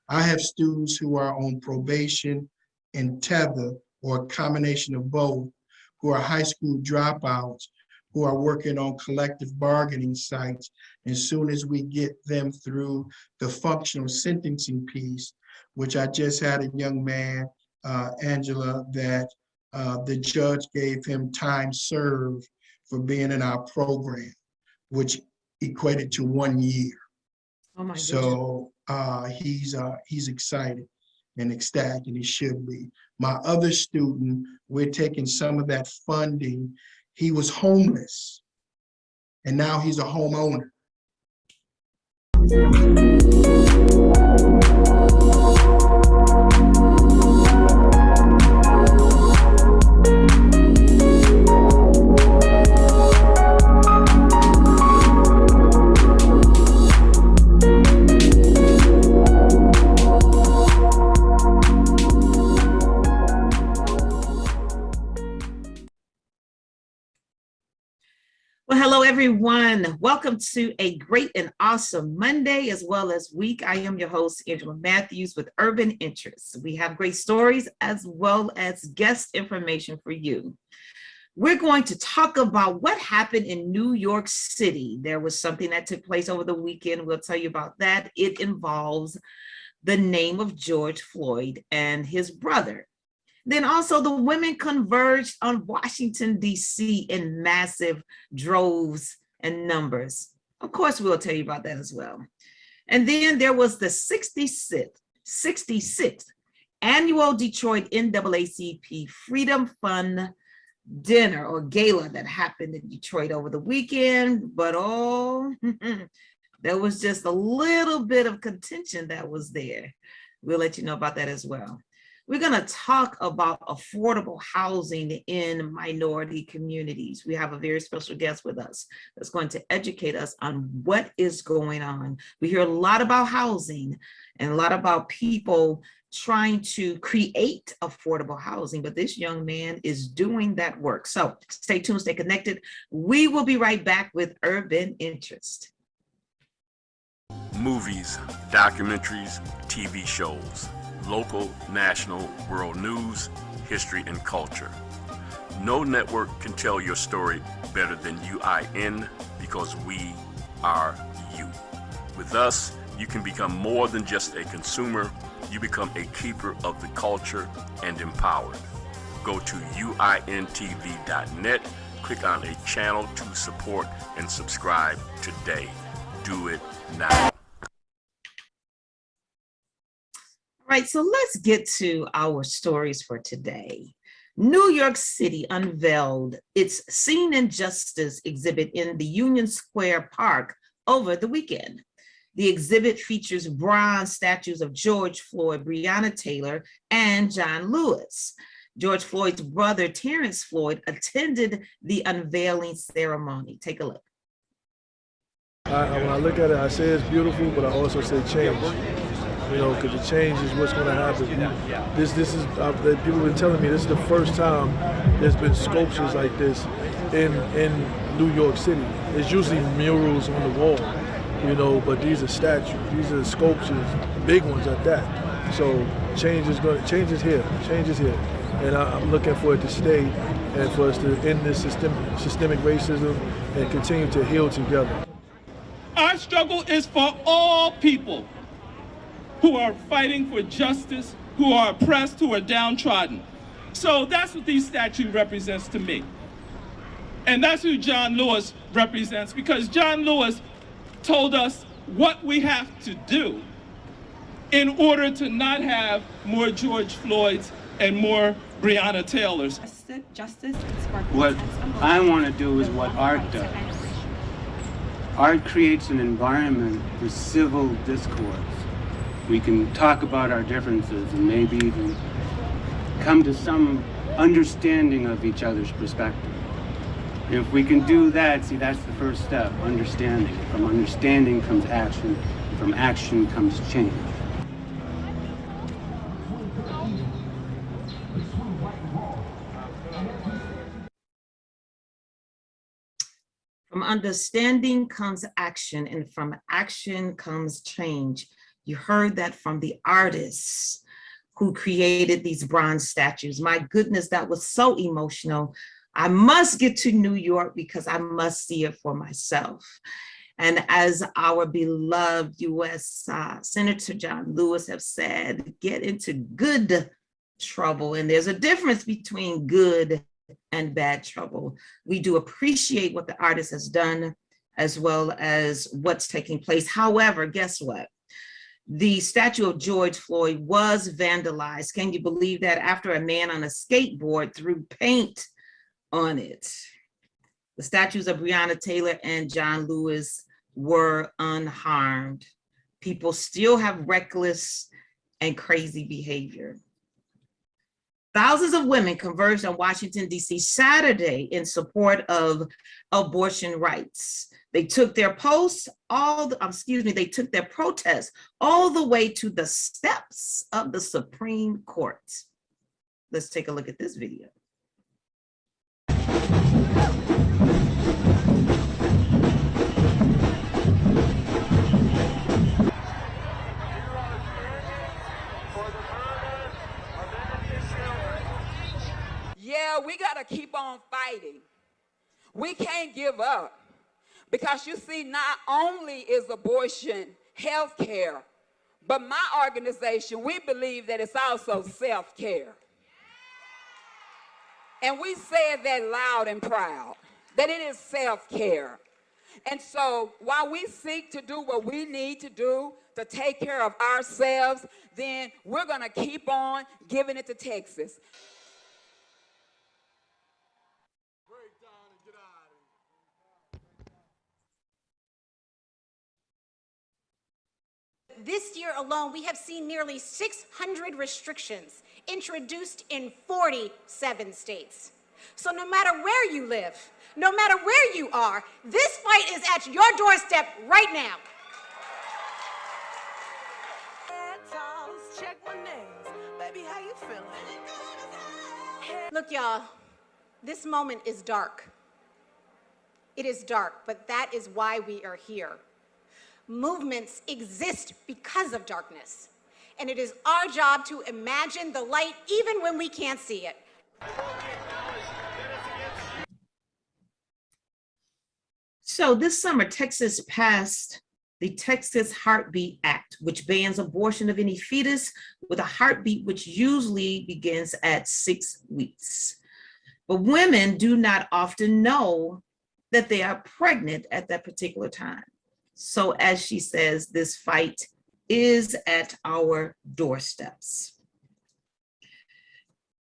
I have students who are on probation and tether, or a combination of both, who are high school dropouts, who are working on collective bargaining sites. As soon as we get them through the functional sentencing piece, which I just had a young man, Angela, that the judge gave him time served for being in our program, which equated to 1 year. Oh my goodness. So he's excited and ecstatic, and he should be. My other student, we're taking some of that funding. He was homeless, and now he's a homeowner. Well, hello, everyone. Welcome to a great and awesome Monday as well as week. I am your host, Angela Matthews with Urban Interests. We have great stories as well as guest information for you. We're going to talk about what happened in New York City. There was something that took place over the weekend. We'll tell you about that. It involves the name of George Floyd and his brother. Then also the women converged on Washington, D.C. in massive droves and numbers. Of course, we'll tell you about that as well. And then there was the 66th annual Detroit NAACP Freedom Fund dinner or gala that happened in Detroit over the weekend. But there was just a little bit of contention that was there. We'll let you know about that as well. We're going to talk about affordable housing in minority communities. We have a very special guest with us that's going to educate us on what is going on. We hear a lot about housing and a lot about people trying to create affordable housing, but this young man is doing that work. So stay tuned, stay connected. We will be right back with Urban Interest. Movies, documentaries, TV shows, local, national, world news, history, and culture. No network can tell your story better than UIN because we are you. With us, you can become more than just a consumer. You become a keeper of the culture and empowered. Go to uintv.net, click on a channel to support and subscribe today. Do it now. All right, so let's get to our stories for today. New York City unveiled its Scene and Justice exhibit in the Union Square Park over the weekend. The exhibit features bronze statues of George Floyd, Breonna Taylor, and John Lewis. George Floyd's brother, Terrence Floyd, attended the unveiling ceremony. Take a look. When I look at it, I say it's beautiful, but I also say change. You know, because the change is what's going to happen. This is people have been telling me this is the first time there's been sculptures like this in New York City. There's usually murals on the wall, you know, but these are statues. These are sculptures, big ones at that. So change is here. Change is here, and I'm looking for it to stay and for us to end this systemic racism and continue to heal together. Our struggle is for all people who are fighting for justice, who are oppressed, who are downtrodden. So that's what these statues represents to me. And that's who John Lewis represents, because John Lewis told us what we have to do in order to not have more George Floyds and more Breonna Taylors. What I want to do is what art does. Art creates an environment for civil discourse. We can talk about our differences and maybe even come to some understanding of each other's perspective. If we can do that, see, that's the first step, understanding. From understanding comes action, and from action comes change. From understanding comes action, and from action comes change. You heard that from the artists who created these bronze statues. My goodness, that was so emotional. I must get to New York because I must see it for myself. And as our beloved US Senator John Lewis have said, get into good trouble. And there's a difference between good and bad trouble. We do appreciate what the artist has done as well as what's taking place. However, guess what? The statue of George Floyd was vandalized. Can you believe that? After a man on a skateboard threw paint on it. The statues of Breonna Taylor and John Lewis were unharmed. People still have reckless and crazy behavior. Thousands of women converged on Washington, D.C. Saturday in support of abortion rights. They took their protests all the way to the steps of the Supreme Court. Let's take a look at this video. Yeah, we got to keep on fighting. We can't give up because you see, not only is abortion health care, but my organization, we believe that it's also self-care. And we said that loud and proud, that it is self-care. And so while we seek to do what we need to do to take care of ourselves, then we're going to keep on giving it to Texas. This year alone, we have seen nearly 600 restrictions introduced in 47 states. So no matter where you live, no matter where you are, this fight is at your doorstep right now. Check my names. Baby, how you feeling? Look, y'all, this moment is dark. It is dark, but that is why we are here. Movements exist because of darkness, and it is our job to imagine the light even when we can't see it. So this summer, Texas passed the Texas Heartbeat Act, which bans abortion of any fetus with a heartbeat which usually begins at 6 weeks. But women do not often know that they are pregnant at that particular time. So as she says, this fight is at our doorsteps.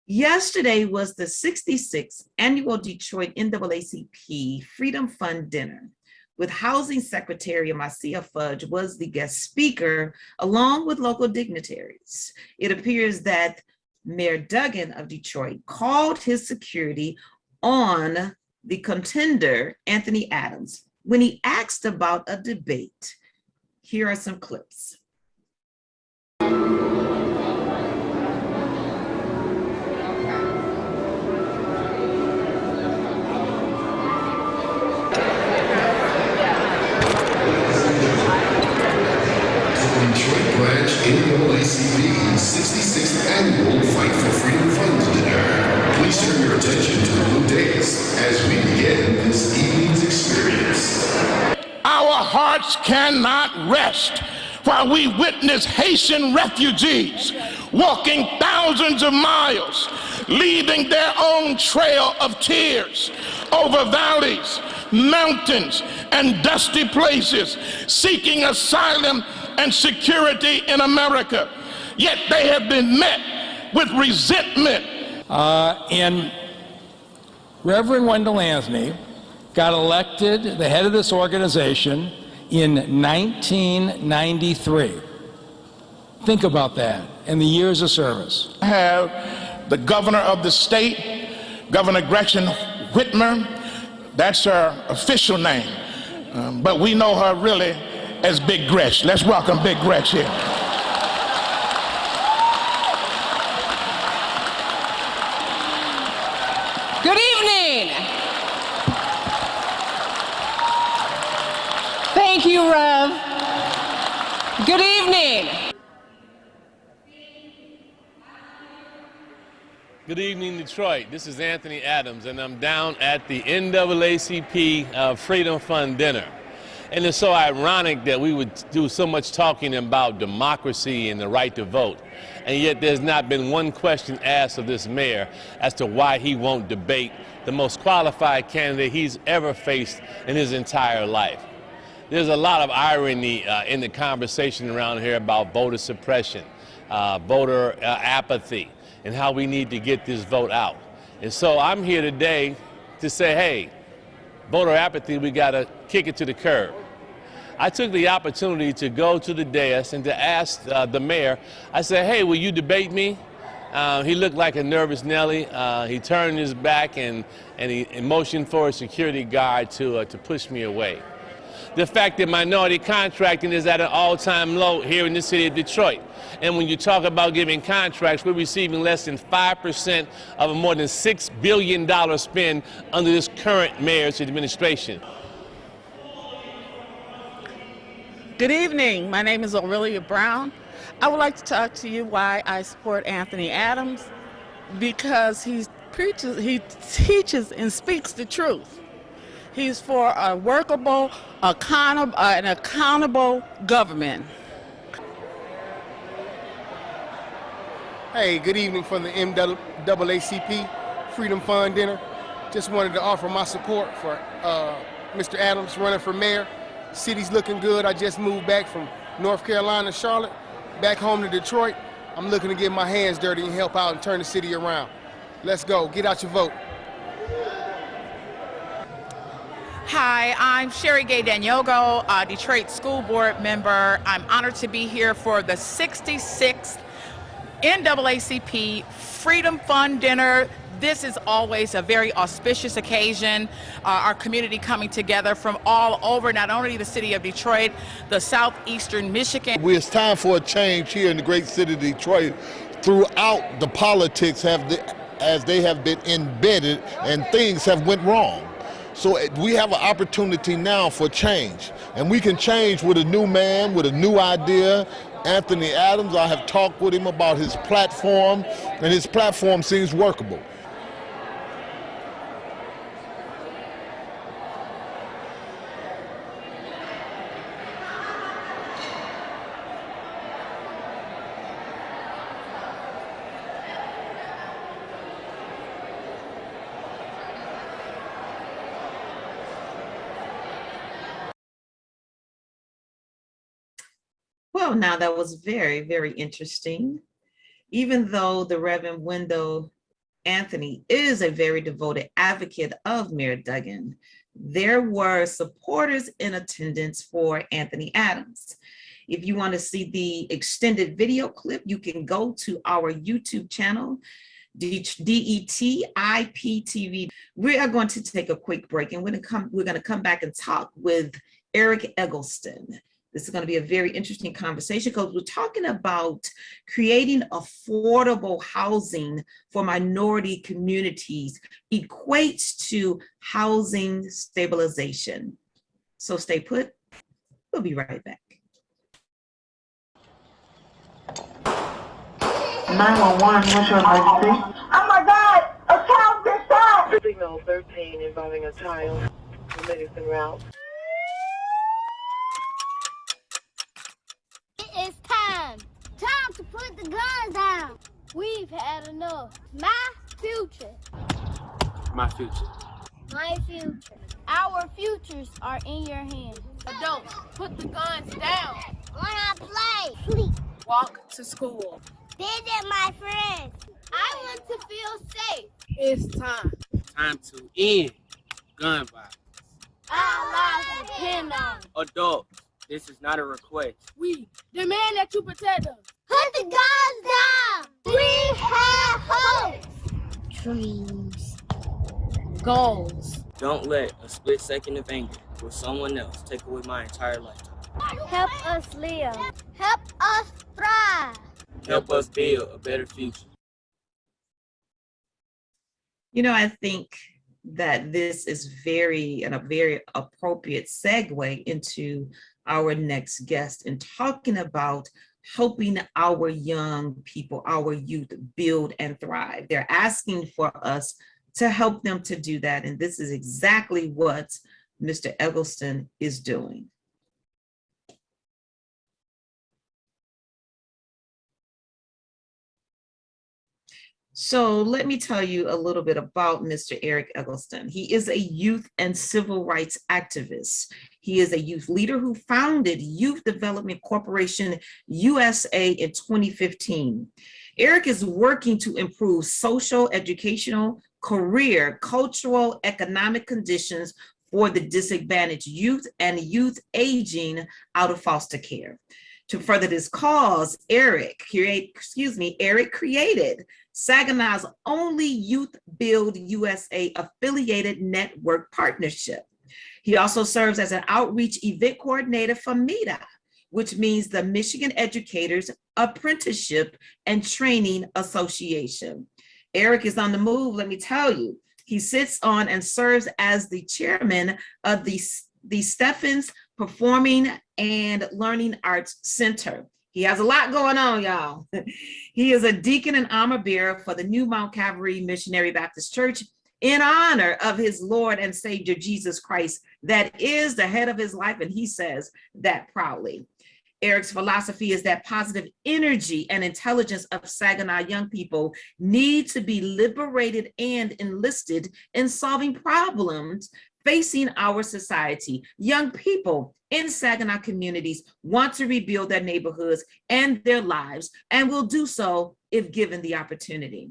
Yesterday was the 66th annual Detroit NAACP Freedom Fund dinner, with Housing Secretary Marcia Fudge was the guest speaker, along with local dignitaries. It appears that Mayor Duggan of Detroit called his security on the contender, Anthony Adams, when he asked about a debate. Here are some clips. Detroit branch NAACP's 66th annual Fight for Freedom Fund dinner. Please turn your attention to the blue days as we begin this evening's experience. Our hearts cannot rest while we witness Haitian refugees walking thousands of miles, leaving their own trail of tears over valleys, mountains, and dusty places, seeking asylum and security in America. Yet they have been met with resentment. And Reverend Wendell Anthony got elected the head of this organization in 1993. Think about that, and the years of service. I have the governor of the state, Governor Gretchen Whitmer. That's her official name, but we know her really as Big Gretch. Let's welcome Big Gretch here. Good evening. Thank you, Rev. Good evening. Good evening, Detroit. This is Anthony Adams, and I'm down at the NAACP Freedom Fund dinner. And it's so ironic that we would do so much talking about democracy and the right to vote, and yet there's not been one question asked of this mayor as to why he won't debate the most qualified candidate he's ever faced in his entire life. There's a lot of irony in the conversation around here about voter suppression, voter apathy, and how we need to get this vote out. And so I'm here today to say, hey, voter apathy, we gotta kick it to the curb. I took the opportunity to go to the dais and to ask the mayor, I said, hey, will you debate me? He looked like a nervous Nelly. He turned his back and he motioned for a security guard to push me away. The fact that minority contracting is at an all-time low here in the city of Detroit. And when you talk about giving contracts, we're receiving less than 5% of a more than $6 billion spend under this current mayor's administration. Good evening. My name is Aurelia Brown. I would like to talk to you why I support Anthony Adams, because he teaches and speaks the truth. He's for a workable, an accountable government. Hey, good evening from the NAACP Freedom Fund dinner. Just wanted to offer my support for Mr. Adams running for mayor. City's looking good. I just moved back from North Carolina, Charlotte, back home to Detroit. I'm looking to get my hands dirty and help out and turn the city around. Let's go. Get out your vote. Hi, I'm Sherry Gay Danyogo, a Detroit School Board member. I'm honored to be here for the 66th NAACP Freedom Fund dinner. This is always a very auspicious occasion. Our community coming together from all over, not only the city of Detroit, the southeastern Michigan. It's time for a change here in the great city of Detroit. Throughout the politics as they have been embedded and things have went wrong. So we have an opportunity now for change, and we can change with a new man, with a new idea. Anthony Adams, I have talked with him about his platform, and his platform seems workable. Well, now that was very, very interesting. Even though the Reverend Wendell Anthony is a very devoted advocate of Mayor Duggan, there were supporters in attendance for Anthony Adams. If you want to see the extended video clip, you can go to our YouTube channel, DETIPTV. We are going to take a quick break, and we're going to come back and talk with Eric Eggleston. This is going to be a very interesting conversation because we're talking about creating affordable housing for minority communities equates to housing stabilization. So stay put. We'll be right back. 911, what's your emergency? Oh my God! A child just died! Signal 13 involving a child. Paramedics en route. It's time to put the guns down. We've had enough. My future. My future. My future. Our futures are in your hands. Adults, put the guns down. Wanna play? Sleep. Walk to school. Visit my friends. I want to feel safe. It's time. Time to end gun violence. Our lives depend on it. Adults, this is not a request. We demand that you protect us. Put the guns down. We have hopes. Dreams. Goals. Don't let a split second of anger with someone else take away my entire lifetime. Help us live. Help us thrive. Help us build a better future. You know, I think that this is a very appropriate segue into our next guest in talking about helping our young people, our youth build and thrive. They're asking for us to help them to do that. And this is exactly what Mr. Eggleston is doing. So let me tell you a little bit about Mr. Eric Eggleston. He is a youth and civil rights activist. He is a youth leader who founded Youth Development Corporation USA in 2015. Eric is working to improve social, educational, career, cultural, economic conditions for the disadvantaged youth and youth aging out of foster care. To further this cause, Eric created Saginaw's only Youth Build USA affiliated network partnership. He also serves as an outreach event coordinator for MEDA, which means the Michigan Educators Apprenticeship and Training Association. Eric is on the move, let me tell you. He sits on and serves as the chairman of the Steffens Performing and Learning Arts Center. He has a lot going on, y'all. He is a deacon and armor bearer for the New Mount Calvary Missionary Baptist Church in honor of his Lord and Savior, Jesus Christ, that is the head of his life, and he says that proudly. Eric's philosophy is that positive energy and intelligence of Saginaw young people need to be liberated and enlisted in solving problems facing our society. Young people in Saginaw communities want to rebuild their neighborhoods and their lives, and will do so if given the opportunity.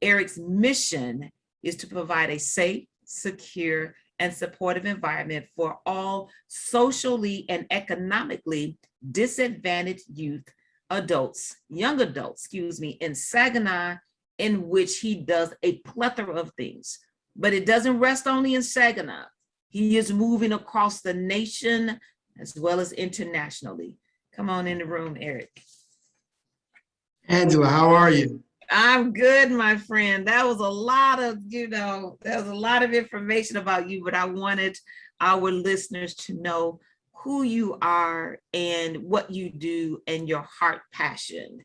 Eric's mission is to provide a safe, secure, and supportive environment for all socially and economically disadvantaged young adults, in Saginaw, in which he does a plethora of things. But it doesn't rest only in Saginaw. He is moving across the nation as well as internationally. Come on in the room, Eric. Angela, how are you? I'm good, my friend. That was a lot of, information about you, but I wanted our listeners to know who you are and what you do and your heart passion.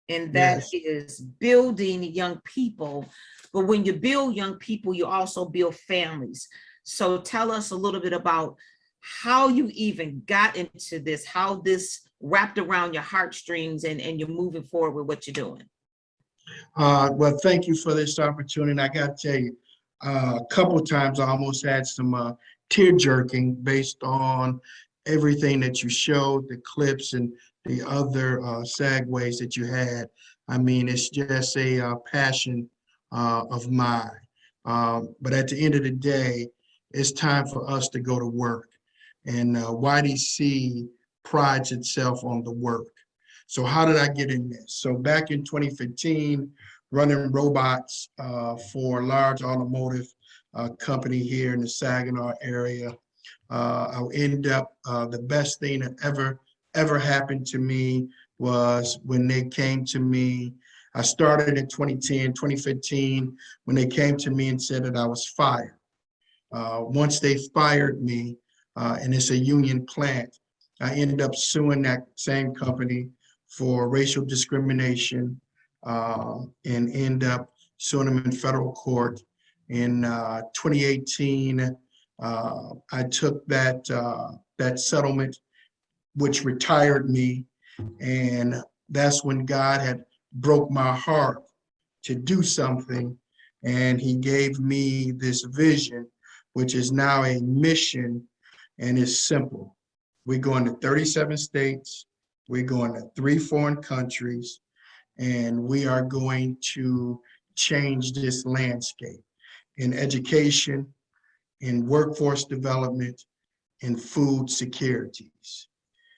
And that is building young people. But when you build young people, you also build families. So tell us a little bit about how you even got into this, how this wrapped around your heartstrings and you're moving forward with what you're doing. Well, thank you for this opportunity. I got to tell you, a couple of times I almost had some tear jerking based on everything that you showed, the clips and the other segues that you had. I mean, it's just a passion of mine. But at the end of the day, it's time for us to go to work. And YDC prides itself on the work. So how did I get in this? So back in 2015, running robots for a large automotive company here in the Saginaw area, I'll end up, the best thing that ever happened to me was when they came to me. I started in 2010, 2015, when they came to me and said that I was fired. Once they fired me, and it's a union plant, I ended up suing that same company for racial discrimination and end up suing them in federal court. In 2018, I took that settlement, which retired me, and that's when God had broke my heart to do something, and he gave me this vision, which is now a mission, and it's simple. We're going to 37 states, we're going to 3 foreign countries, and we are going to change this landscape in education, in workforce development, and food securities.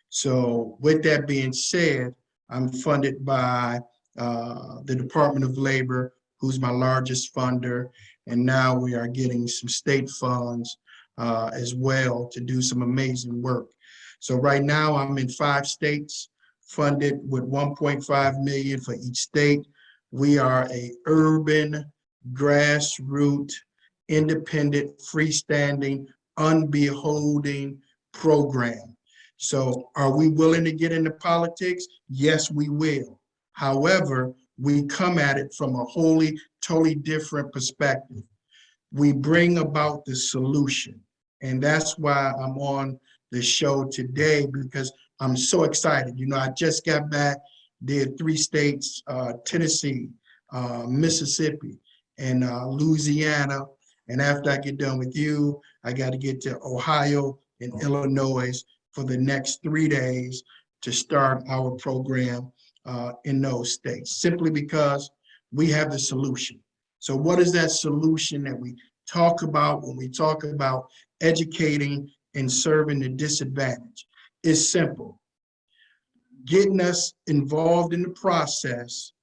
So with that being said, I'm funded by the Department of Labor, who's my largest funder, and now we are getting some state funds as well to do some amazing work. So right now I'm in 5 states, funded with $1.5 million for each state. We are a urban, grassroots, independent, freestanding, unbeholding program. So are we willing to get into politics? Yes, we will. However, we come at it from a totally different perspective. We bring about the solution. And that's why I'm on the show today, because I'm so excited. You know, I just got back, did 3 states, Tennessee, Mississippi, and Louisiana. And after I get done with you, I got to get to Ohio and Illinois for the next 3 days to start our program in those states, simply because we have the solution. So what is that solution that we talk about when we talk about educating and serving the disadvantaged? It's simple. Getting us involved in the process,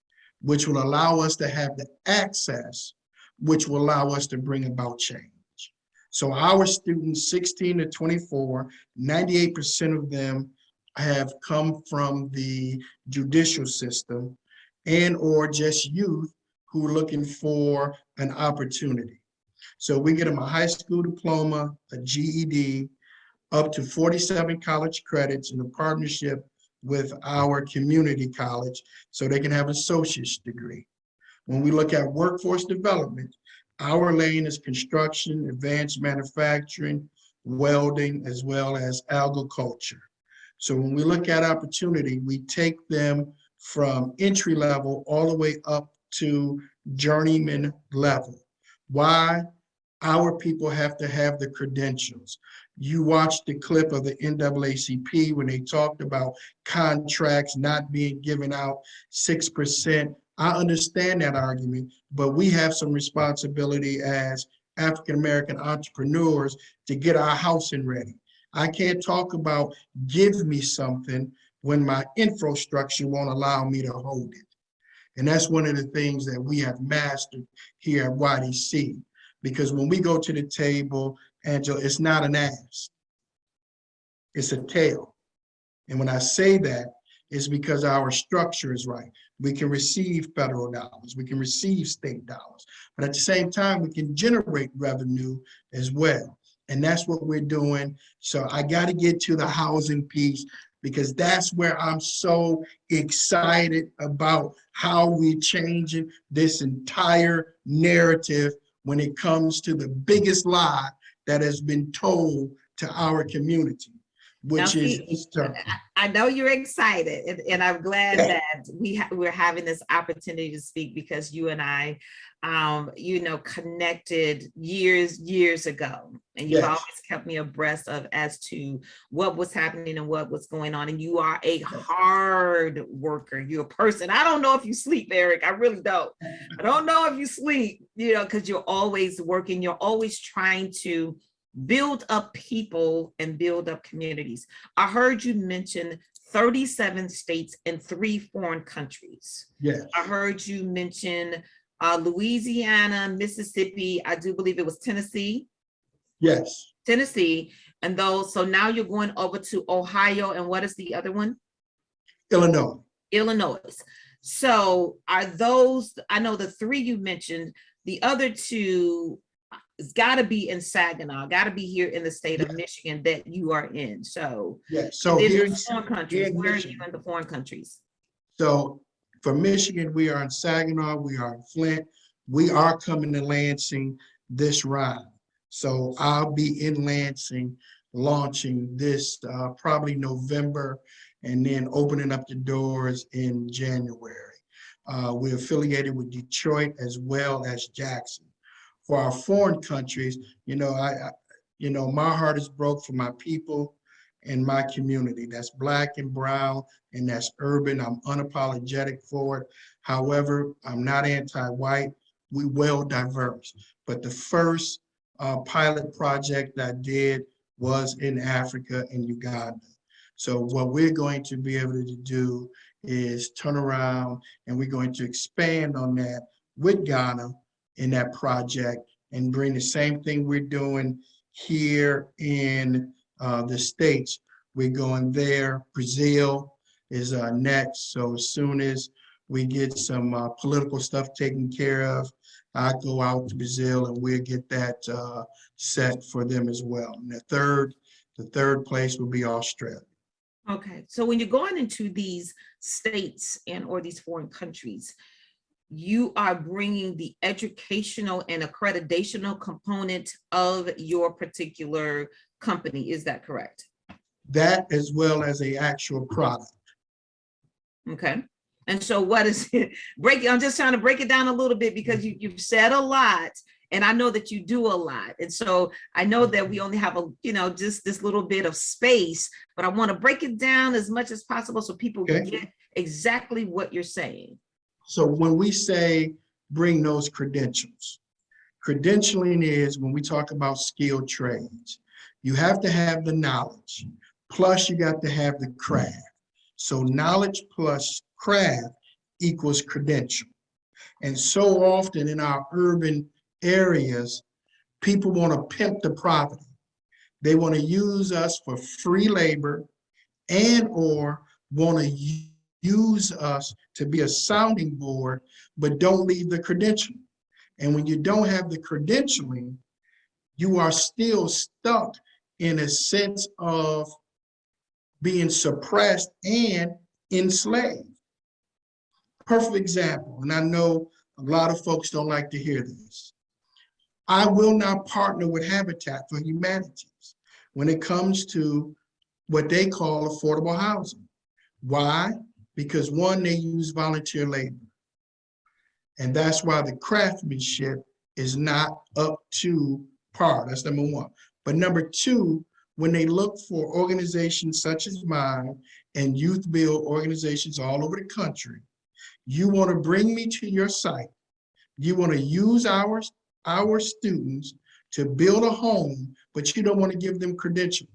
which will allow us to have the access, which will allow us to bring about change. So our students, 16 to 24, 98% of them have come from the judicial system and or just youth who are looking for an opportunity. So we get them a high school diploma, a GED, up to 47 college credits in a partnership with our community college so they can have an associate's degree. When we look at workforce development, our lane is construction, advanced manufacturing, welding, as well as agriculture. So when we look at opportunity, we take them from entry level all the way up to journeyman level. Why? Our people have to have the credentials. You watched the clip of the NAACP when they talked about contracts not being given out 6%. I understand that argument, but we have some responsibility as African-American entrepreneurs to get our housing ready. I can't talk about give me something when my infrastructure won't allow me to hold it. And that's one of the things that we have mastered here at YDC. Because when we go to the table, Angela, it's not an ask, it's a tail. And when I say that, it's because our structure is right. We can receive federal dollars, we can receive state dollars, but at the same time, we can generate revenue as well. And that's what we're doing. So I got to get to the housing piece, because that's where I'm so excited about how we're changing this entire narrative when it comes to the biggest lie that has been told to our community, which is I know you're excited, and I'm glad that we're having this opportunity to speak, because you and I, connected years ago, and you've always kept me abreast of as to what was happening and what was going on. And you are a hard worker. You're a person. I don't know if you sleep, Eric. I really don't. I don't know if you sleep, because you're always working. You're always trying to build up people and build up communities. I heard you mention 37 states and 3 foreign countries. Yes. I heard you mention Louisiana, Mississippi, I do believe it was Tennessee. Yes. Tennessee, and those, so now you're going over to Ohio, and what is the other one? Illinois. Illinois. So are those, I know the 3 you mentioned, the other 2, it's got to be in Saginaw, got to be here in the state of Michigan that you are in. So, so here in foreign countries, where are you in the foreign countries? So for Michigan, we are in Saginaw, we are in Flint, we are coming to Lansing this round. So I'll be in Lansing launching this probably November, and then opening up the doors in January. We're affiliated with Detroit as well as Jackson. For our foreign countries, my heart is broke for my people and my community. That's Black and brown, and that's urban. I'm unapologetic for it. However, I'm not anti-white. We well diverse. But the first pilot project I did was in Africa and Uganda. So what we're going to be able to do is turn around, and we're going to expand on that with Ghana in that project, and bring the same thing we're doing here in the States. We're going there. Brazil is next. So as soon as we get some political stuff taken care of, I go out to Brazil, and we'll get that set for them as well. And the third place will be Australia. Okay, so when you're going into these states and or these foreign countries, you are bringing the educational and accreditational component of your particular company. Is that correct? That as well as a actual product. Okay. And so what is it? I'm just trying to break it down a little bit because you've said a lot and I know that you do a lot. And so I know that we only have just this little bit of space, but I want to break it down as much as possible so people get exactly what you're saying. So when we say bring those credentials, credentialing is when we talk about skilled trades, you have to have the knowledge, plus you got to have the craft. So knowledge plus craft equals credential. And so often in our urban areas, people want to pimp the property. They want to use us for free labor and or want to use us to be a sounding board, but don't leave the credentialing. And when you don't have the credentialing, you are still stuck in a sense of being suppressed and enslaved. Perfect example, and I know a lot of folks don't like to hear this. I will not partner with Habitat for Humanities when it comes to what they call affordable housing. Why? Because one, they use volunteer labor. And that's why the craftsmanship is not up to par. That's number one. But number two, when they look for organizations such as mine and youth build organizations all over the country, you want to bring me to your site. You want to use our students to build a home, but you don't want to give them credentials.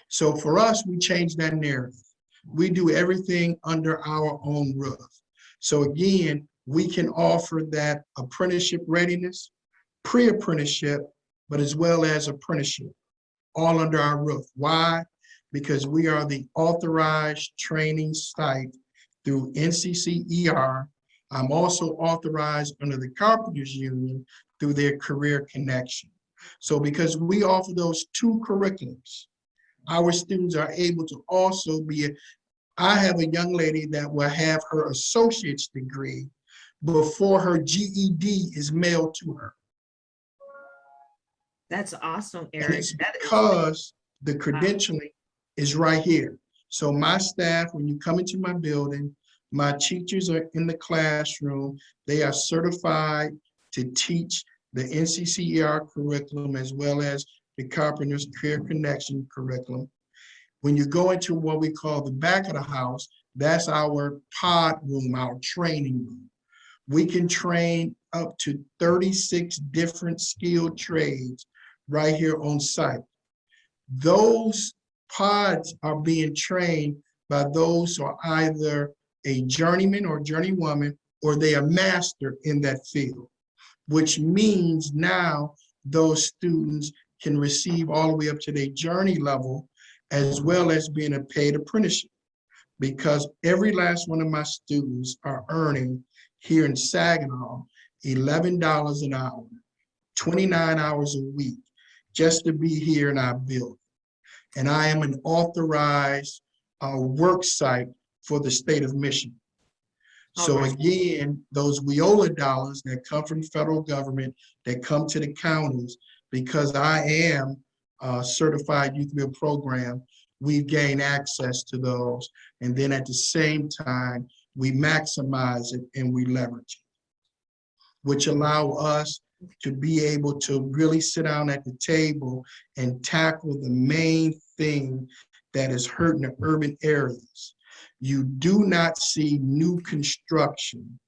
So for us, we change that narrative. We do everything under our own roof. So again, we can offer that apprenticeship readiness, pre-apprenticeship, but as well as apprenticeship, all under our roof. Why? Because we are the authorized training site through NCCER. I'm also authorized under the Carpenters Union through their Career Connection. So because we offer those two curriculums, our students are able to also I have a young lady that will have her associate's degree before her GED is mailed to her. That's awesome, Eric. And it's because the credentialing is right here. So my staff, when you come into my building, my teachers are in the classroom. They are certified to teach the NCCER curriculum as well as the Carpenters Career Connection curriculum. When you go into what we call the back of the house, that's our pod room, our training room. We can train up to 36 different skilled trades right here on site. Those pods are being trained by those who are either a journeyman or journeywoman, or they are master in that field, which means now those students can receive all the way up to their journey level, as well as being a paid apprenticeship, because every last one of my students are earning here in Saginaw $11 an hour, 29 hours a week, just to be here in our building. And I am an authorized work site for the state of Michigan. So again, those WIOLA dollars that come from the federal government, that come to the counties, because I am a certified youth build program, we gain access to those. And then at the same time, we maximize it and we leverage it, which allow us to be able to really sit down at the table and tackle the main thing that is hurting the urban areas. You do not see new construction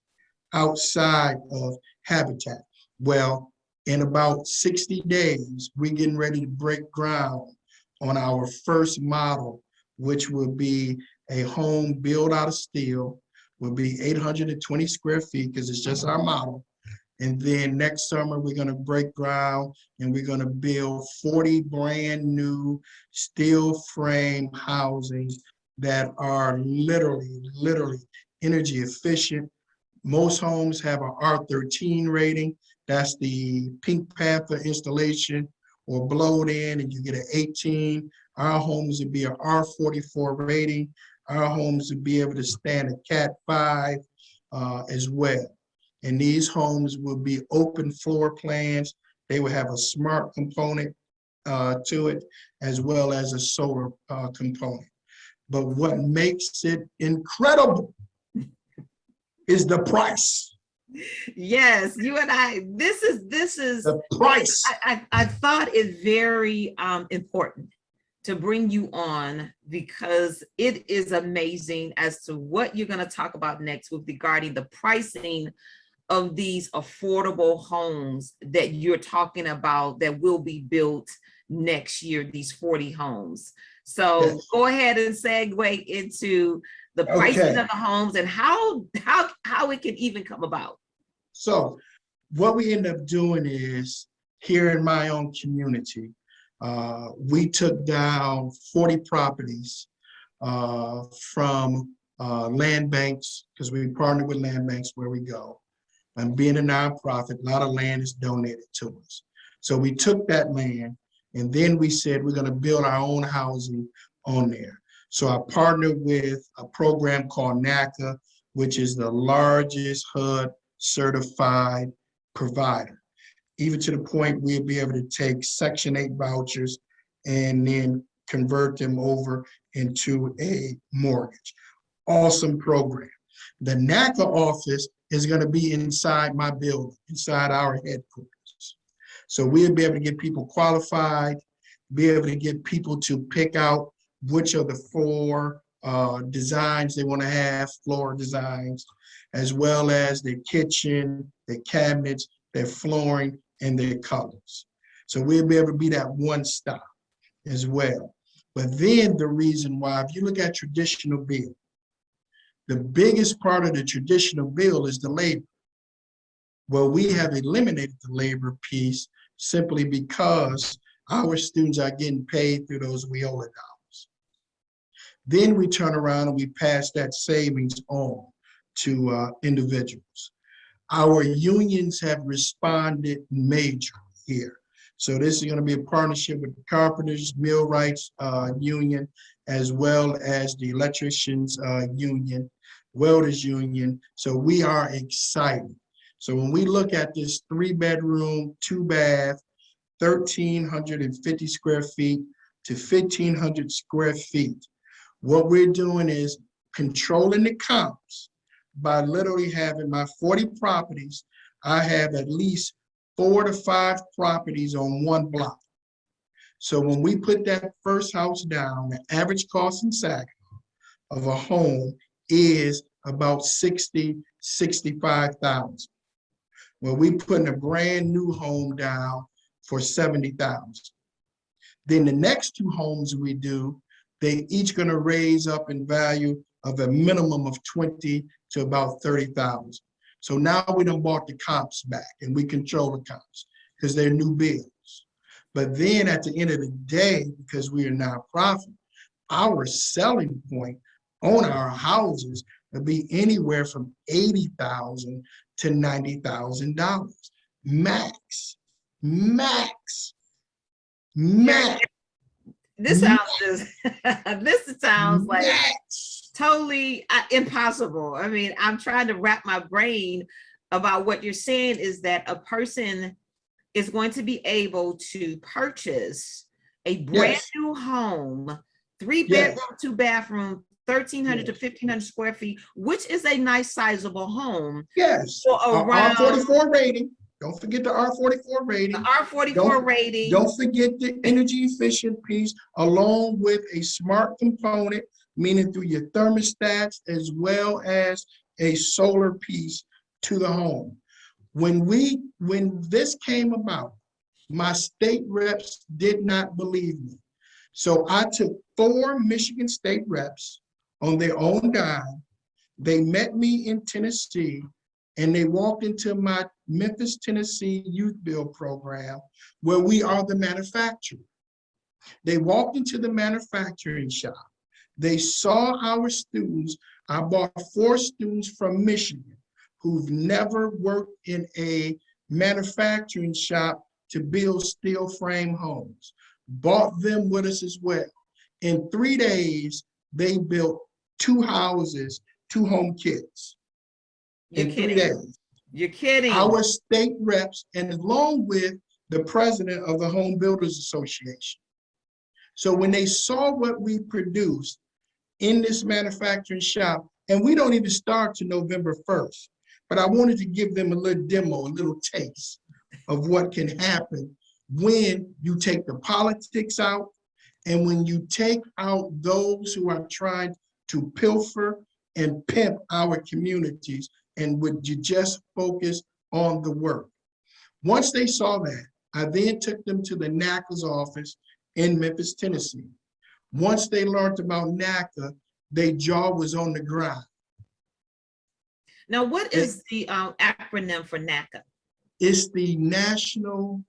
outside of Habitat. Well, in about 60 days, we're getting ready to break ground on our first model, which will be a home built out of steel, will be 820 square feet, because it's just our model. And then next summer, we're gonna break ground and we're gonna build 40 brand new steel frame housings that are literally energy efficient. Most homes have an R13 rating. That's the Pink Panther installation, or blowed in and you get an 18 Our homes would be an R44 rating. Our homes would be able to stand a Cat 5 as well. And these homes will be open floor plans. They will have a smart component to it, as well as a solar component. But what makes it incredible is the price. Yes, you and I, this is the price. I thought it very important to bring you on because it is amazing as to what you're going to talk about next with regarding the pricing of these affordable homes that you're talking about that will be built next year, these 40 homes. So yes. Go ahead and segue into the pricing of the homes and how it can even come about. So what we end up doing is here in my own community, we took down 40 properties from land banks, because we partner with land banks where we go. And being a nonprofit, a lot of land is donated to us. So we took that land and then we said we're going to build our own housing on there. So I partnered with a program called NACA, which is the largest HUD certified provider, even to the point we'll be able to take Section 8 vouchers and then convert them over into a mortgage. Awesome program. The NACA office is going to be inside my building, inside our headquarters. So we'll be able to get people qualified, be able to get people to pick out which of the 4 designs they want to have, floor designs, as well as their kitchen, their cabinets, their flooring, and their colors. So we'll be able to be that one stop as well. But then the reason why, if you look at traditional build, the biggest part of the traditional build is the labor. Well, we have eliminated the labor piece simply because our students are getting paid through those WIOLA dollars. Then we turn around and we pass that savings on to individuals. Our unions have responded major here. So this is going to be a partnership with the Carpenters, Millwrights Union, as well as the Electricians Union, Welders Union. So we are excited. So when we look at this 3-bedroom, 2-bath, 1,350 square feet to 1,500 square feet, what we're doing is controlling the comps by literally having my 40 properties. I have at least 4 to 5 properties on one block. So when we put that first house down, the average cost in Saginaw of a home is about $60,000-65,000. Well, we putting a brand new home down for $70,000. Then the next 2 homes we do, they each going to raise up in value of a minimum of 20 to about 30,000. So now we done bought the comps back and we control the comps because they're new builds. But then at the end of the day, because we are nonprofit, our selling point on our houses will be anywhere from $80,000 to $90,000 max. This sounds just, this sounds like totally impossible. I mean, I'm trying to wrap my brain about what you're saying is that a person is going to be able to purchase a brand new home, 3-bedroom, 2-bathroom, 1,300 to 1,500 square feet, which is a nice sizable home. Yes, around R44 rating. Don't forget the R44 rating. The R44 rating. Don't forget the energy efficient piece, along with a smart component, meaning through your thermostats, as well as a solar piece to the home. When this came about, my state reps did not believe me. So I took 4 Michigan state reps on their own dime. They met me in Tennessee and they walked into my Memphis, Tennessee youth build program where we are the manufacturer. They walked into the manufacturing shop. They saw our students. I bought 4 students from Michigan who've never worked in a manufacturing shop to build steel frame homes. Bought them with us as well. In 3 days, they built 2 houses, 2 home kits. You're In 3 kidding. days. You're kidding. Our state reps, and along with the president of the Home Builders Association. So when they saw what we produced in this manufacturing shop, and we don't even start to November 1st, but I wanted to give them a little demo, a little taste of what can happen when you take the politics out and when you take out those who are trying to pilfer and pimp our communities, and would you just focus on the work. Once they saw that, I then took them to the NACA's office in Memphis, Tennessee. Once they learned about NACA, their jaw was on the ground. Now, what is the acronym for NACA? It's the National,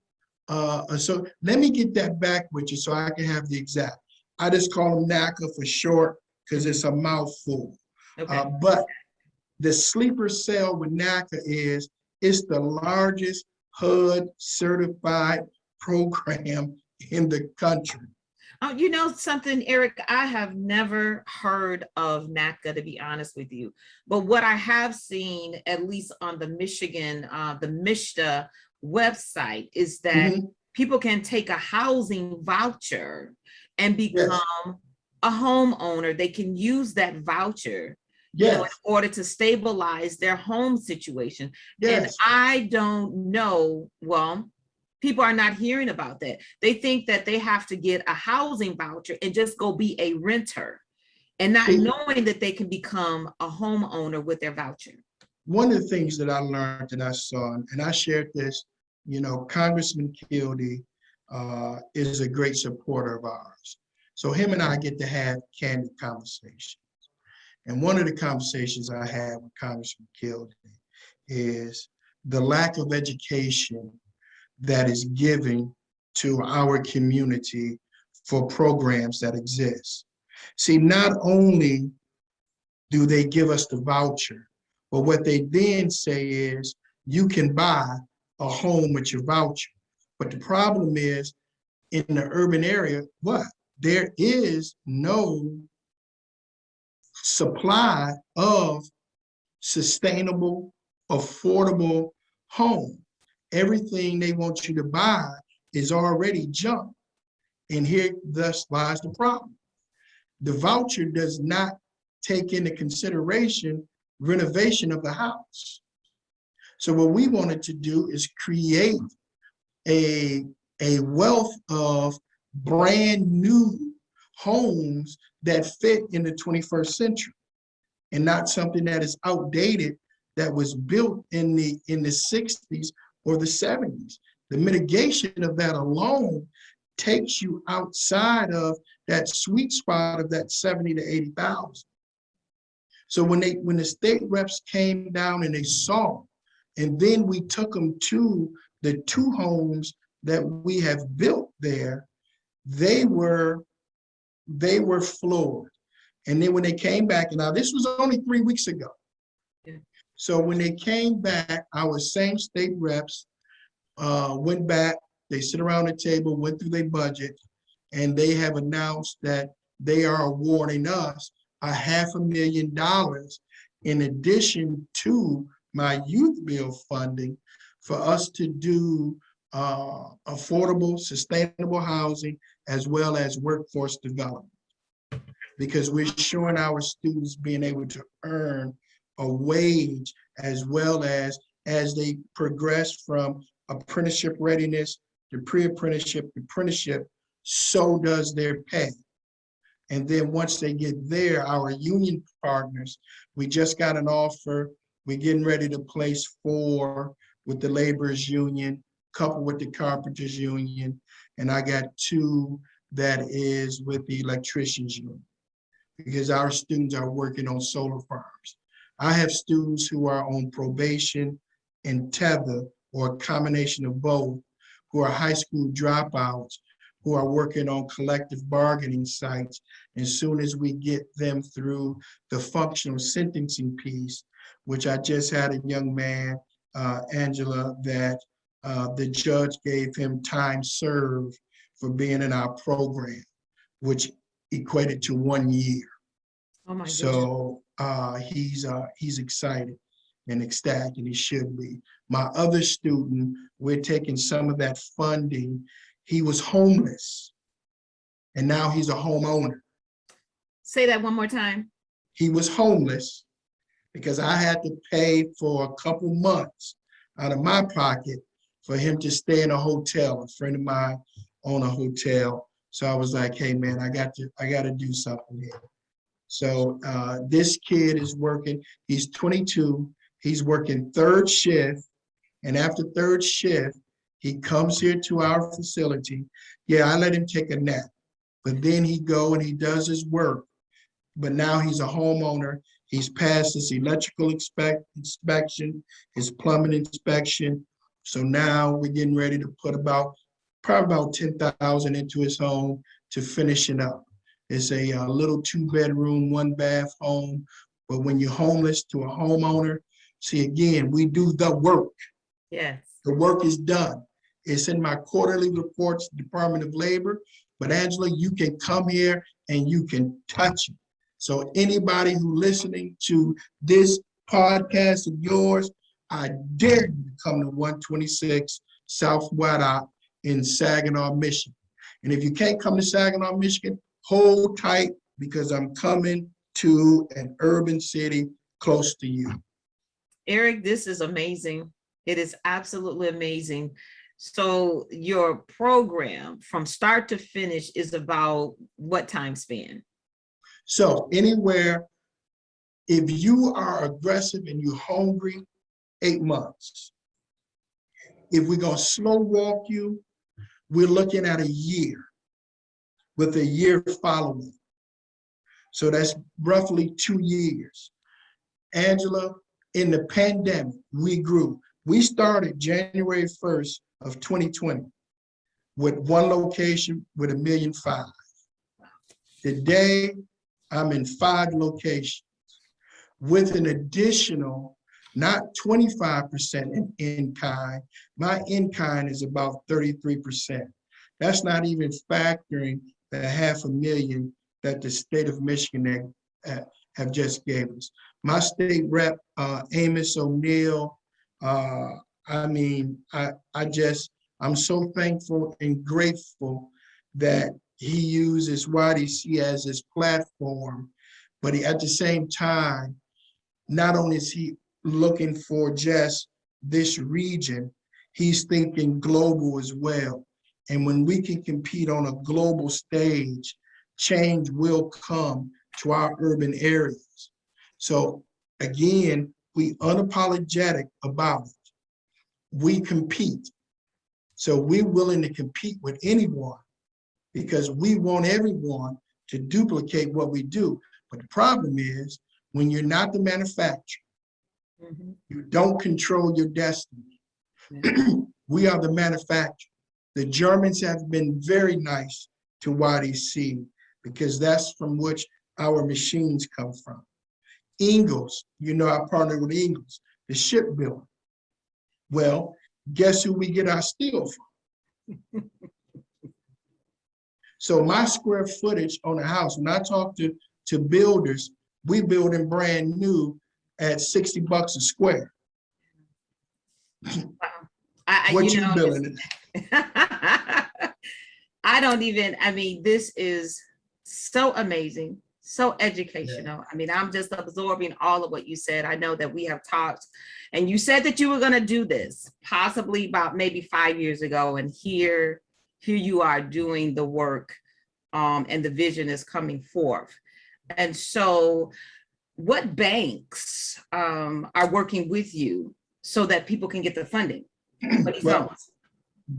so let me get that back with you so I can have the exact. I just call them NACA for short because it's a mouthful. Okay. But the sleeper cell with NACA is, it's the largest HUD certified program in the country. You know something, Eric, I have never heard of NACA, to be honest with you. But what I have seen, at least on the Michigan, the MISHDA website, is that people can take a housing voucher and become a homeowner. They can use that voucher, you know, in order to stabilize their home situation. And I don't know, well, people are not hearing about that. They think that they have to get a housing voucher and just go be a renter, and not knowing that they can become a homeowner with their voucher. One of the things that I learned and I saw, and I shared this, you know, Congressman Kildee is a great supporter of ours. So him and I get to have candid conversations. And one of the conversations I had with Congressman Kildee is the lack of education that is given to our community for programs that exist. See, not only do they give us the voucher, but what they then say is, you can buy a home with your voucher. But the problem is, in the urban area, what? There is no supply of sustainable, affordable home. Everything they want you to buy is already junk. And here thus lies the problem. The voucher does not take into consideration renovation of the house. So what we wanted to do is create a wealth of brand new homes that fit in the 21st century, and not something that is outdated, that was built in the 60s or the 70s. The mitigation of that alone takes you outside of that sweet spot of that 70 to 80,000. So when the state reps came down and they saw, and then we took them to the 2 homes that we have built there, they were floored. And then when they came back, and now this was only 3 weeks ago. So when they came back, our same state reps went back, they sit around the table, went through their budget, and they have announced that they are awarding us $500,000 in addition to my youth bill funding for us to do affordable, sustainable housing, as well as workforce development. Because we're showing our students being able to earn a wage, as well as they progress from apprenticeship readiness to pre-apprenticeship to apprenticeship, so does their pay. And then once they get there, our union partners, we just got an offer. We're getting ready to place 4 with the laborers union, coupled with the carpenters union, and I got 2 that is with the electricians union, because our students are working on solar farms. I have students who are on probation and tether, or a combination of both, who are high school dropouts, who are working on collective bargaining sites. As soon as we get them through the functional sentencing piece, which I just had a young man, Angela, that the judge gave him time served for being in our program, which equated to 1 year. Oh my goodness. So he's excited and ecstatic, and he should be. My other student, we're taking some of that funding. He was homeless, and now he's a homeowner. Say that one more time. He was homeless because I had to pay for a couple months out of my pocket for him to stay in a hotel. A friend of mine owned a hotel. So I was like, hey man, I got to do something here. So this kid is working, he's 22, he's working third shift. And after third shift, he comes here to our facility. Yeah, I let him take a nap, but then he go and he does his work. But now he's a homeowner. He's passed his electrical inspection, his plumbing inspection. So now we're getting ready to put probably about 10,000 into his home to finish it up. It's a little 2-bedroom, 1-bath home. But when you're homeless to a homeowner, see, again, we do the work. Yes. The work is done. It's in my quarterly reports, Department of Labor. But Angela, you can come here and you can touch it. So anybody who listening to this podcast of yours, I dare you to come to 126 South White in Saginaw, Michigan. And if you can't come to Saginaw, Michigan, hold tight, because I'm coming to an urban city close to you. Eric, this is amazing. It is absolutely amazing. So your program from start to finish is about what time span? So anywhere, if you are aggressive and you're hungry, 8 months. If we're gonna slow walk you, we're looking at a year, with a year following. So that's roughly 2 years. Angela, in the pandemic, we grew. We started January 1st of 2020 with 1 location with 1.5 million. Today, I'm in 5 locations with an additional, not 25% in kind. My in kind is about 33%. That's not even factoring the 500,000 that the state of Michigan have just gave us. My state rep, Amos O'Neill, I'm so thankful and grateful that he uses YDC as his platform, but at the same time, not only is he looking for just this region, he's thinking global as well. And when we can compete on a global stage, change will come to our urban areas. So again, we unapologetic about it. We compete. So we're willing to compete with anyone because we want everyone to duplicate what we do. But the problem is when you're not the manufacturer, you don't control your destiny. We are the manufacturer. The Germans have been very nice to YDC because that's from which our machines come from. Ingalls, I partnered with Ingalls, the shipbuilder. Well, guess who we get our steel from? So my square footage on a house, when I talk to builders, we building brand new at $60 a square. What you building? This is so amazing, so educational. Yeah. I'm just absorbing all of what you said. I know that we have talked, and you said that you were going to do this possibly about maybe 5 years ago, and here you are doing the work, and the vision is coming forth. And so what banks are working with you so that people can get the funding? Well,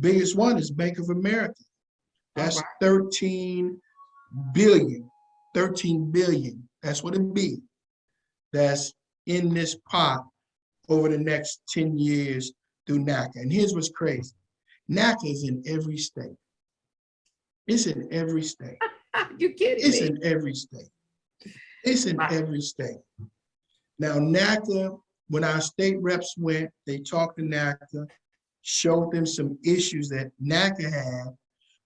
biggest one is Bank of America. That's right. 13 billion. That's what it be. That's in this pot over the next 10 years through NACA. And here's what's crazy. NACA is in every state. It's in every state. You kidding me? It's in every state. It's in every state. Now, NACA, when our state reps went, they talked to NACA, showed them some issues that NACA had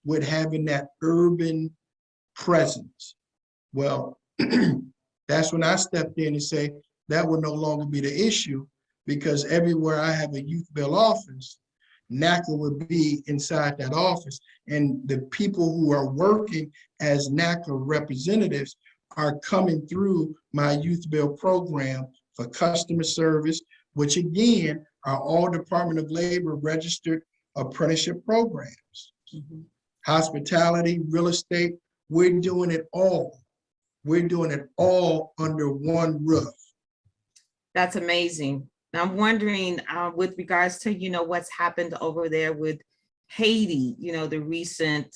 with having that urban presence. Well, that's when I stepped in and say that would no longer be the issue, because everywhere I have a youth bill office, NACA would be inside that office. And the people who are working as NACA representatives are coming through my youth bill program for customer service, which again are all Department of Labor registered apprenticeship programs. Hospitality, real estate, we're doing it all. We're doing it all under one roof. That's amazing. I'm wondering with regards to, what's happened over there with Haiti, the recent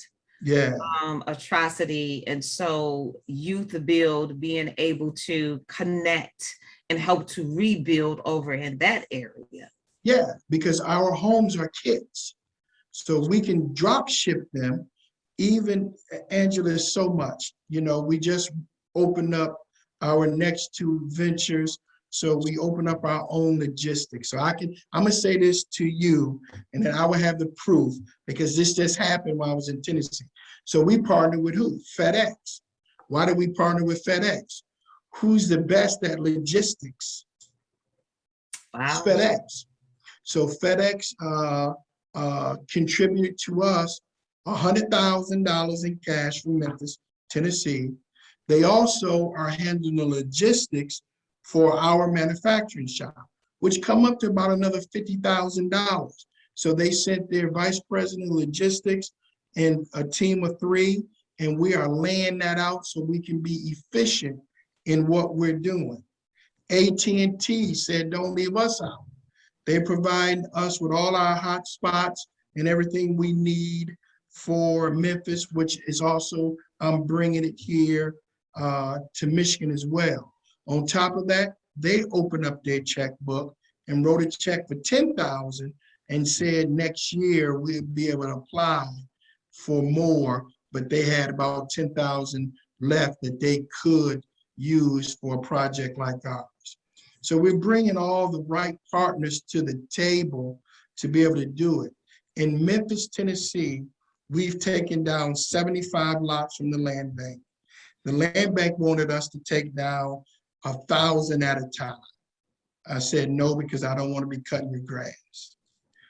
atrocity. And so Youth Build being able to connect and help to rebuild over in that area. Yeah, because our homes are kits. So we can drop ship them. Even Angela, so much, we just opened up our next 2 ventures. So we open up our own logistics. So I'm gonna say this to you, and then I will have the proof, because this just happened while I was in Tennessee. So we partnered with who? FedEx. Why did we partner with FedEx? Who's the best at logistics? Wow. FedEx. So FedEx contributed to us $100,000 in cash from Memphis, Tennessee. They also are handling the logistics for our manufacturing shop, which come up to about another $50,000. So they sent their vice president of logistics and a team of 3, and we are laying that out so we can be efficient in what we're doing. AT&T said, don't leave us out. They provide us with all our hot spots and everything we need for Memphis, which is also, I'm bringing it here to Michigan as well. On top of that, they opened up their checkbook and wrote a check for $10,000 and said next year we'll be able to apply for more, but they had about $10,000 left that they could use for a project like ours. So we're bringing all the right partners to the table to be able to do it. In Memphis, Tennessee, we've taken down 75 lots from the land bank. The land bank wanted us to take down 1,000 at a time. I said no, because I don't want to be cutting your grass.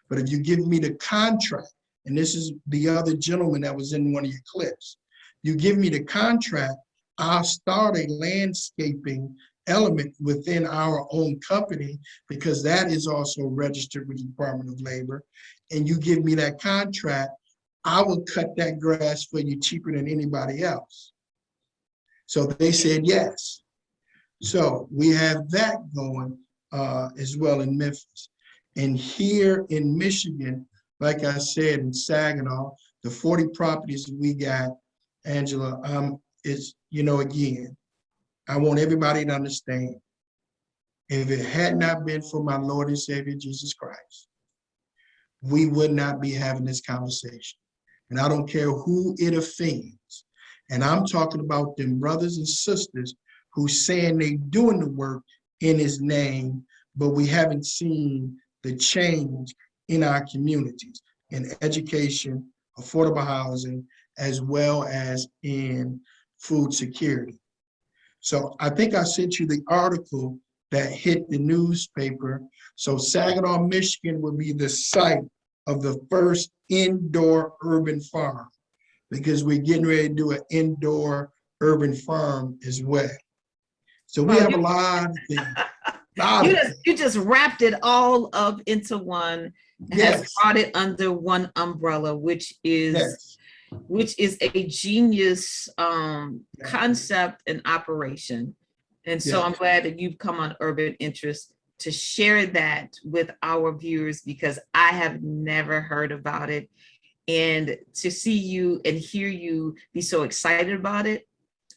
But if you give me the contract, and this is the other gentleman that was in one of your clips, you give me the contract, I'll start a landscaping element within our own company, because that is also registered with the Department of Labor. And you give me that contract, I will cut that grass for you cheaper than anybody else. So they said yes. So we have that going as well in Memphis. And here in Michigan, like I said, in Saginaw, the 40 properties we got, Angela, is, again, I want everybody to understand, if it had not been for my Lord and Savior, Jesus Christ, we would not be having this conversation. And I don't care who it offends. And I'm talking about them brothers and sisters who saying they doing the work in his name, but we haven't seen the change in our communities, in education, affordable housing, as well as in food security. So I think I sent you the article that hit the newspaper. So Saginaw, Michigan will be the site of the first indoor urban farm, because we're getting ready to do an indoor urban farm as well. So we have a lot of things. You just wrapped it all up into one, has brought it under one umbrella, which is a genius concept and operation. And so I'm glad that you've come on Urban Interest to share that with our viewers, because I have never heard about it. And to see you and hear you be so excited about it,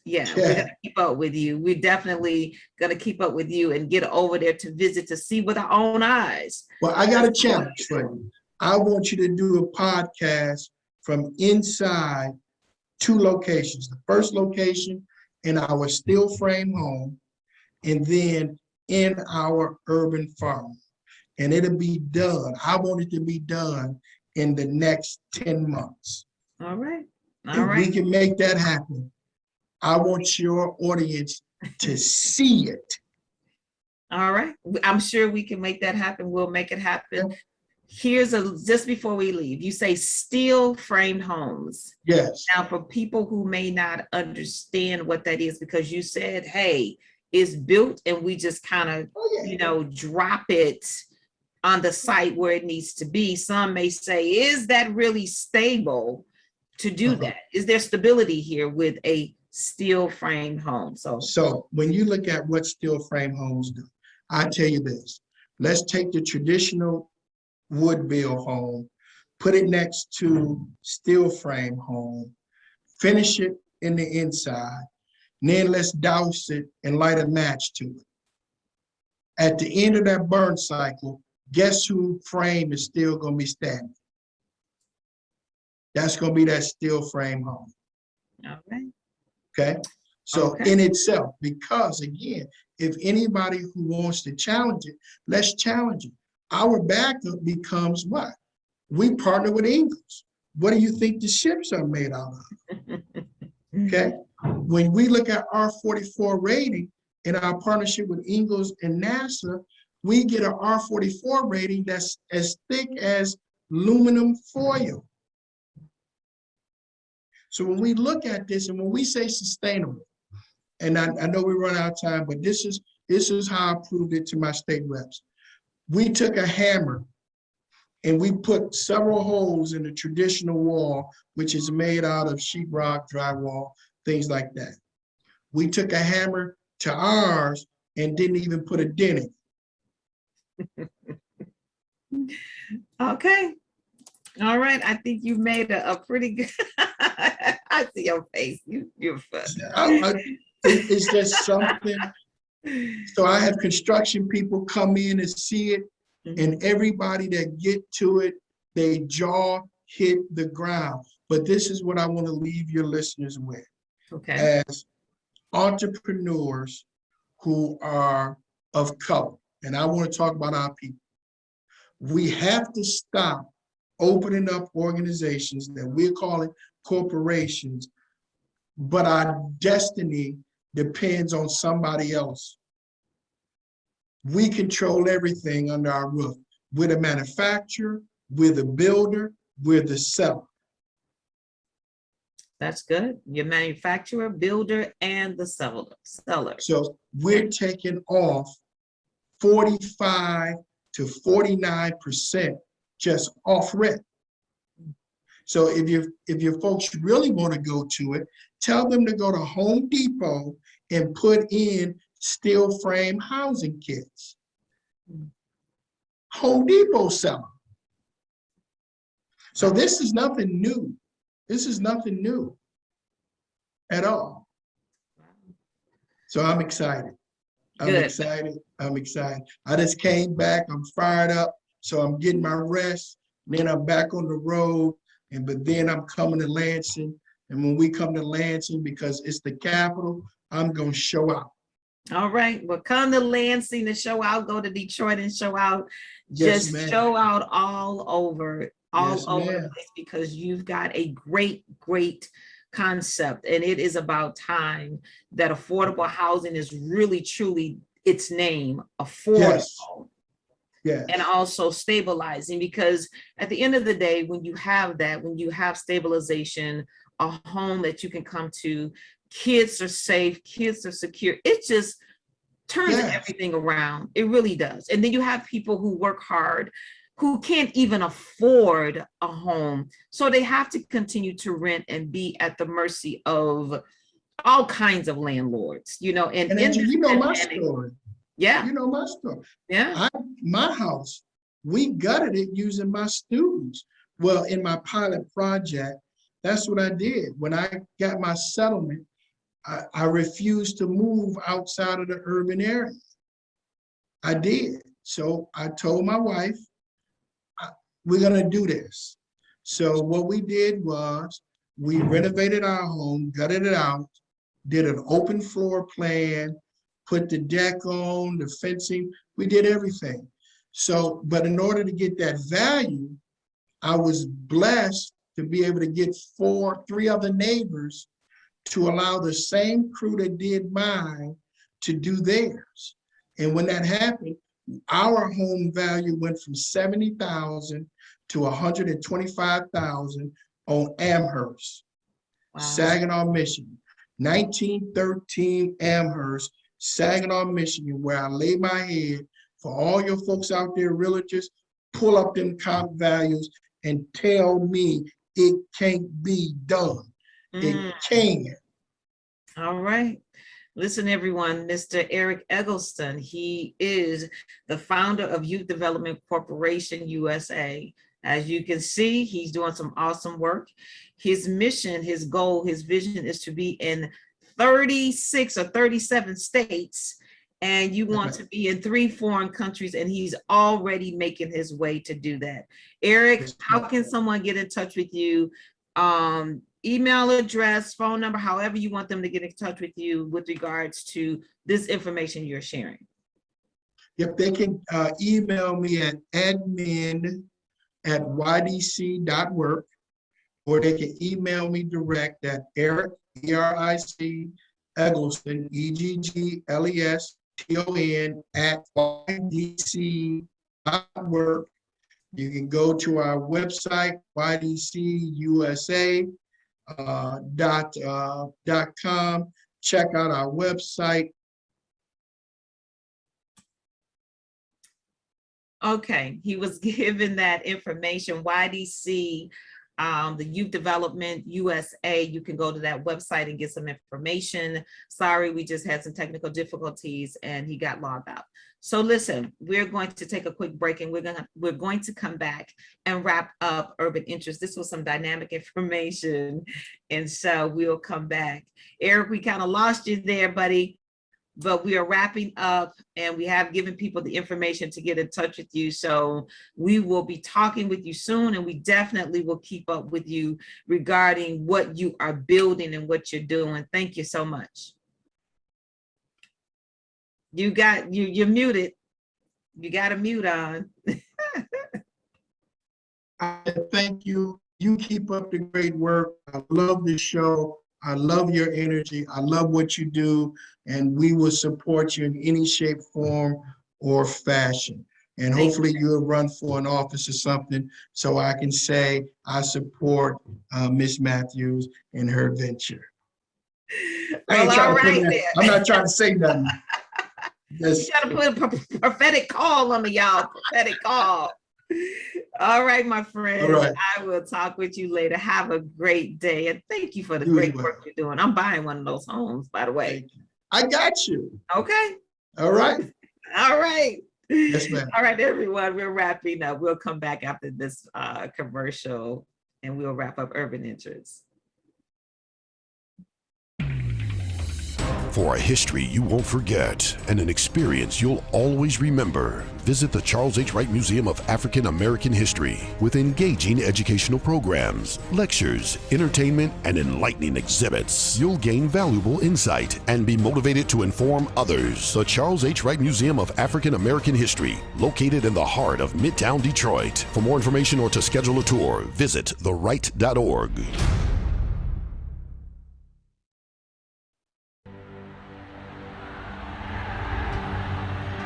we're gonna keep up with you. We're definitely gonna keep up with you and get over there to visit, to see with our own eyes. Well, I got a challenge for you. I want you to do a podcast from inside 2 locations. The first location in our steel frame home, and then in our urban farm. And it'll be done. I want it to be done in the next 10 months. All right. If we can make that happen, I want your audience to see it. All right. I'm sure we can make that happen. We'll make it happen. Here's just before we leave, you say steel framed homes. Yes. Now, for people who may not understand what that is, because you said, hey, it's built and we just kind of, drop it on the site where it needs to be. Some may say, is that really stable to do that? Is there stability here with a steel frame home? So when you look at what steel frame homes do, I tell you this, let's take the traditional wood build home, put it next to steel frame home, finish it in the inside, then let's douse it and light a match to it. At the end of that burn cycle, guess who frame is still gonna be standing? That's gonna be that steel frame home. All right. Okay. So in itself, because again, if anybody who wants to challenge it, let's challenge it. Our backup becomes what? We partner with Ingalls. What do you think the ships are made out of? Okay. When we look at R44 rating in our partnership with Ingalls and NASA, we get an R44 rating that's as thick as aluminum foil. So when we look at this and when we say sustainable, and I know we run out of time, but this is how I proved it to my state reps. We took a hammer and we put several holes in the traditional wall, which is made out of sheetrock, drywall, things like that. We took a hammer to ours and didn't even put a dent in it. Okay. All right. I think you made a pretty good, I see your face. You're funny. It's just something. So I have construction people come in and see it, and everybody that get to it, they jaw hit the ground. But this is what I want to leave your listeners with. Okay. As entrepreneurs who are of color, and I want to talk about our people, we have to stop opening up organizations that we're calling corporations, but our destiny depends on somebody else. We control everything under our roof. We're the manufacturer, we're the builder, we're the seller. That's good. Your manufacturer, builder, and the seller. So we're taking off 45 to 49% just off rent. So if your folks really want to go to it, tell them to go to Home Depot and put in steel frame housing kits. Home Depot sell them. So this is nothing new. This is nothing new at all. So I'm excited. I'm excited. I'm excited. I just came back. I'm fired up. So I'm getting my rest. Then I'm back on the road. But then I'm coming to Lansing. And when we come to Lansing, because it's the capital, I'm going to show out. All right. Well, come to Lansing to show out. Go to Detroit and show out. Yes, just ma'am. show out all over Yes, the ma'am. place, because you've got a great concept. And it is about time that affordable housing is really, truly its name, affordable. Yes. Yes. And also stabilizing, because at the end of the day, when you have that, when you have stabilization, a home that you can come to, kids are safe, kids are secure, it just turns everything around. It really does. And then you have people who work hard, who can't even afford a home. So they have to continue to rent and be at the mercy of all kinds of landlords, and Angie, you know my story. Yeah. You know my story. Yeah. My house, we gutted it using my students. Well, in my pilot project, that's what I did. When I got my settlement, I refused to move outside of the urban area. I did. So I told my wife, we're gonna do this. So what we did was we renovated our home, gutted it out, did an open floor plan, put the deck on, the fencing, we did everything. So, but in order to get that value, I was blessed to be able to get three other neighbors to allow the same crew that did mine to do theirs. And when that happened, our home value went from 70,000 to 125,000 on Amherst, Saginaw, Michigan. 1913 Amherst, Saginaw, Michigan, where I lay my head. For all your folks out there, realtors, pull up them comp values and tell me it can't be done. It can. All right. Listen, everyone, Mr. Eric Eggleston, he is the founder of Youth Development Corporation USA. As you can see, he's doing some awesome work. His mission, his goal, his vision is to be in 36 or 37 states, and you want to be in 3 foreign countries, and he's already making his way to do that. Eric, how can someone get in touch with you? Email address, phone number, however you want them to get in touch with you with regards to this information you're sharing. Yep, they can email me at admin@ydc.work, or they can email me direct at Eric, E-R-I-C, Eggleston, E-G-G-L-E-S-T-O-N @ydc.work. You can go to our website, ydcusa.com. Check out our website. Okay, he was given that information, YDC, the Youth Development USA. You can go to that website and get some information. Sorry, we just had some technical difficulties and he got logged out. So listen, we're going to take a quick break and we're going to come back and wrap up Urban Interest. This was some dynamic information, and so we'll come back. Eric, we kind of lost you there, buddy, but we are wrapping up and we have given people the information to get in touch with you. So we will be talking with you soon, and we definitely will keep up with you regarding what you are building and what you're doing. Thank you so much. You're muted. You got a mute on. Thank you. You keep up the great work. I love the show. I love your energy. I love what you do, and we will support you in any shape, form, or fashion. And hopefully you'll run for an office or something so I can say I support Miss Matthews in her venture. Well, all right, I'm not trying to say nothing. You gotta put a prophetic call on me, y'all. Prophetic call. All right, my friend. All right. I will talk with you later. Have a great day, and thank you for the great work you're doing. I'm buying one of those homes, by the way. I got you. Okay. All right. All right. Yes, ma'am. All right, everyone. We're wrapping up. We'll come back after this commercial, and we'll wrap up Urban Interests. For a history you won't forget and an experience you'll always remember, visit the Charles H. Wright Museum of African American History with engaging educational programs, lectures, entertainment, and enlightening exhibits. You'll gain valuable insight and be motivated to inform others. The Charles H. Wright Museum of African American History, located in the heart of Midtown Detroit. For more information or to schedule a tour, visit thewright.org.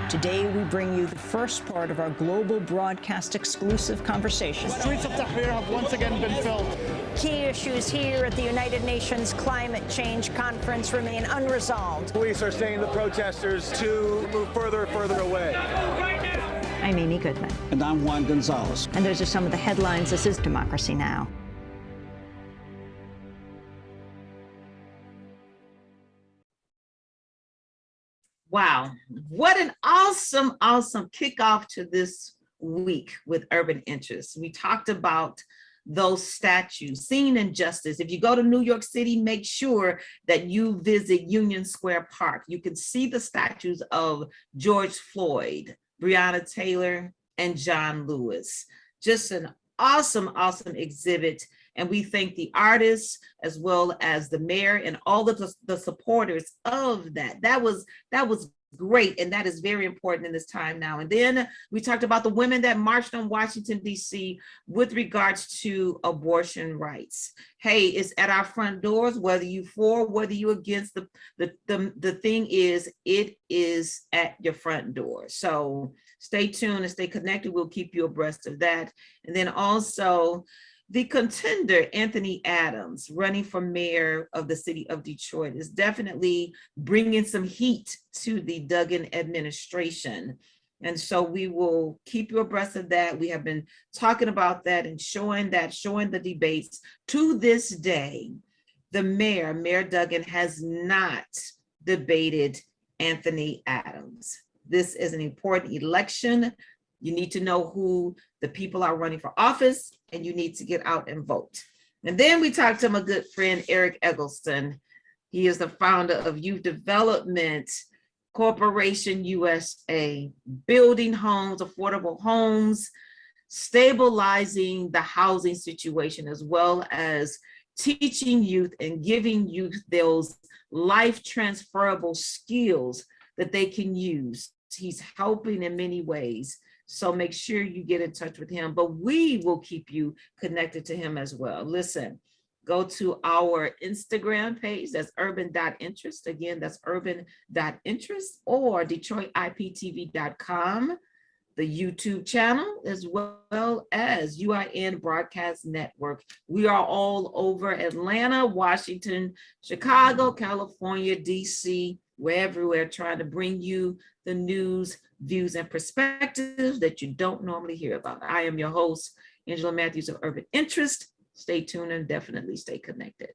Today, we bring you the first part of our global broadcast exclusive conversation. The streets of Tahrir have once again been filled. Key issues here at the United Nations Climate Change Conference remain unresolved. Police are saying the protesters to move further and further away. I'm Amy Goodman. And I'm Juan Gonzalez. And those are some of the headlines. This is Democracy Now! Wow, what an awesome kickoff to this week with Urban Interests. We talked about those statues, seeing injustice. If you go to New York City, make sure that you visit Union Square Park. You can see the statues of George Floyd, Breonna Taylor, and John Lewis. Just an awesome exhibit. And we thank the artists as well as the mayor and all of the supporters of that. That was great, and that is very important in this time now. And then we talked about the women that marched on Washington, D.C. with regards to abortion rights. Hey, it's at our front doors, whether you for, whether you against. The thing is, it is at your front door. So stay tuned and stay connected. We'll keep you abreast of that. And then also, the contender, Anthony Adams, running for mayor of the city of Detroit, is definitely bringing some heat to the Duggan administration. And so we will keep you abreast of that. We have been talking about that and showing the debates. To this day, the Mayor Duggan, has not debated Anthony Adams. This is an important election. You need to know who the people are running for office, and you need to get out and vote. And then we talked to my good friend, Eric Eggleston. He is the founder of Youth Development Corporation USA, building homes, affordable homes, stabilizing the housing situation, as well as teaching youth and giving youth those life transferable skills that they can use. He's helping in many ways. So make sure you get in touch with him, but we will keep you connected to him as well. Listen, go to our Instagram page, that's urban.interest. Again, that's urban.interest, or DetroitIPTV.com, the YouTube channel, as well as UIN Broadcast Network. We are all over Atlanta, Washington, Chicago, California, DC. We're everywhere trying to bring you the news, views, and perspectives that you don't normally hear about. I am your host, Angela Matthews of Urban Interest. Stay tuned and definitely stay connected.